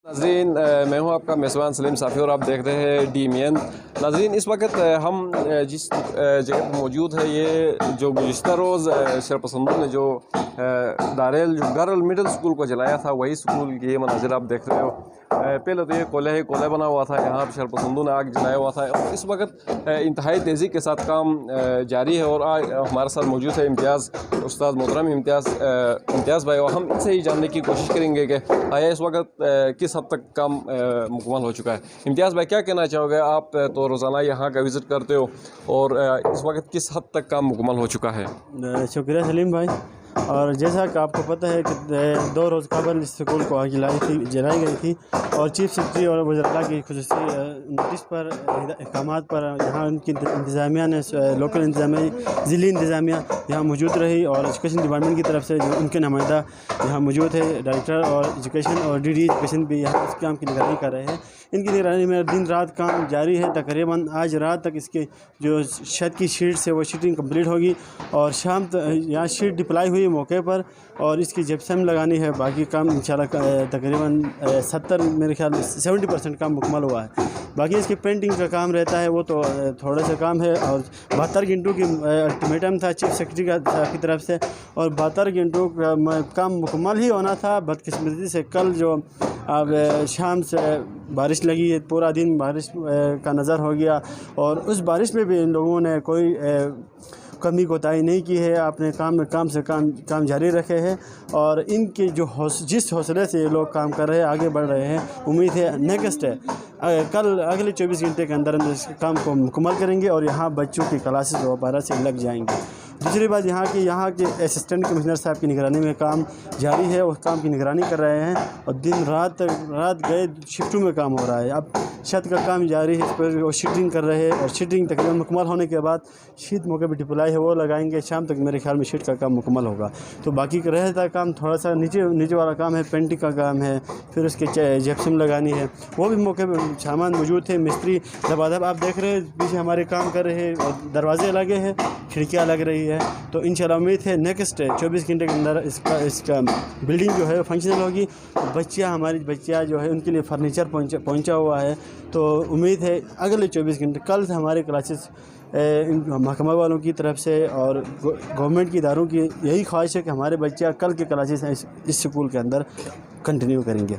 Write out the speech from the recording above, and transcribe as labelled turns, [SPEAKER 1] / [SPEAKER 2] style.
[SPEAKER 1] ناظرین میں ہوں آپ کا میزبان سلیم صافی اور آپ دیکھ رہے ہیں DMN۔ ناظرین اس وقت ہم جس جگہ پر موجود ہے یہ جو گزشتہ روز شرپسندوں نے جو داریل جو گرل مڈل اسکول کو جلایا تھا وہی اسکول کے یہ مناظر آپ دیکھ رہے ہو۔ پہلے تو یہ کولہ بنا ہوا تھا، یہاں شرپسندوں نے آگ جلایا ہوا تھا اور اس وقت انتہائی تیزی کے ساتھ کام جاری ہے۔ اور آج ہمارے ساتھ موجود ہے امتیاز استاد محترم امتیاز بھائی، اور ہم ان سے ہی جاننے کی کوشش کریں گے کہ آیا اس وقت کس حد تک کام مکمل ہو چکا ہے۔ امتیاز بھائی کیا کہنا چاہو گے؟ آپ تو روزانہ یہاں کا وزٹ کرتے ہو اور اس وقت کس حد تک کام مکمل ہو چکا ہے؟
[SPEAKER 2] شکریہ سلیم بھائی۔ اور جیسا کہ آپ کو پتہ ہے کہ 2 روز قبل اس اسکول کو آگ جلائی گئی تھی اور چیف سیکرٹری اور وزراء کی خصوصی نوٹس پر احکامات پر یہاں ان کی انتظامیہ نے لوکل انتظامیہ ضلعی انتظامیہ یہاں موجود رہی اور ایجوکیشن ڈپارٹمنٹ کی طرف سے جو ان کے نمائندہ یہاں موجود ہے، ڈائریکٹر اور ایجوکیشن اور DD ایجوکیشن بھی یہاں اس کام کی نگرانی کر رہے ہیں۔ ان کی نگرانی میں دن رات کام جاری ہے۔ تقریباً آج رات تک اس کے جو چھت کی شیٹس ہے وہ شیٹنگ کمپلیٹ ہوگی اور شام یہاں شیٹ ڈپلائی ہوئی موقع پر اور اس کی جپسم لگانی ہے۔ باقی کام انشاءاللہ تقریباً 70 میرے خیال میں 70% کام مکمل ہوا ہے۔ باقی اس کی پینٹنگ کا کام رہتا ہے، وہ تو تھوڑا سا کام ہے اور 72 گھنٹوں کی الٹیمیٹم تھا چیف سیکرٹری کی طرف سے اور 72 گھنٹوں کا کام مکمل ہی ہونا تھا۔ بدقسمتی سے کل جو اب شام سے بارش لگی ہے، پورا دن بارش کا نظر ہو گیا اور اس بارش میں بھی ان لوگوں نے کوئی کمی کوتاہی نہیں کی ہے، اپنے کام جاری رکھے ہیں اور ان کے جو جس حوصلے سے یہ لوگ کام کر رہے ہیں، آگے بڑھ رہے ہیں، امید ہے نیکسٹ کل اگلے 24 گھنٹے کے اندر اس کام کو مکمل کریں گے اور یہاں بچوں کی کلاسز دوبارہ سے لگ جائیں گے۔ دوسری بات یہاں کے اسسٹنٹ کمشنر صاحب کی نگرانی میں کام جاری ہے، اس کام کی نگرانی کر رہے ہیں اور دن رات گئے شفٹوں میں کام ہو رہا ہے۔ اب چھت کا کام جاری ہے، اس پر وہ شیٹنگ کر رہے ہیں اور شیٹنگ تقریباً مکمل ہونے کے بعد شیٹ موقع پہ ڈپلائی ہے وہ لگائیں گے۔ شام تک میرے خیال میں شیٹ کا کام مکمل ہوگا۔ تو باقی کا رہتا کام تھوڑا سا نیچے والا کام ہے، پینٹنگ کا کام ہے، پھر اس کے جپسم لگانی ہے، وہ بھی موقع پہ سامان موجود تھے۔ مستری دبادب آپ دیکھ رہے ہیں پیچھے ہمارے کام کر رہے ہیں اور دروازے لگے ہیں، کھڑکیاں لگ رہی ہے۔ تو انشاءاللہ امید ہے نیکسٹ 24 گھنٹے کے اندر اس کا بلڈنگ جو ہے فنکشنل ہوگی۔ ہماری بچیاں جو ہے ان کے لیے فرنیچر پہنچا ہوا ہے، تو امید ہے اگلے 24 گھنٹے کل سے ہمارے کلاسز محکمہ والوں کی طرف سے اور گورنمنٹ کی اداروں کی یہی خواہش ہے کہ ہمارے بچیاں کل کے کلاسز اس اسکول کے اندر کنٹینیو کریں گے۔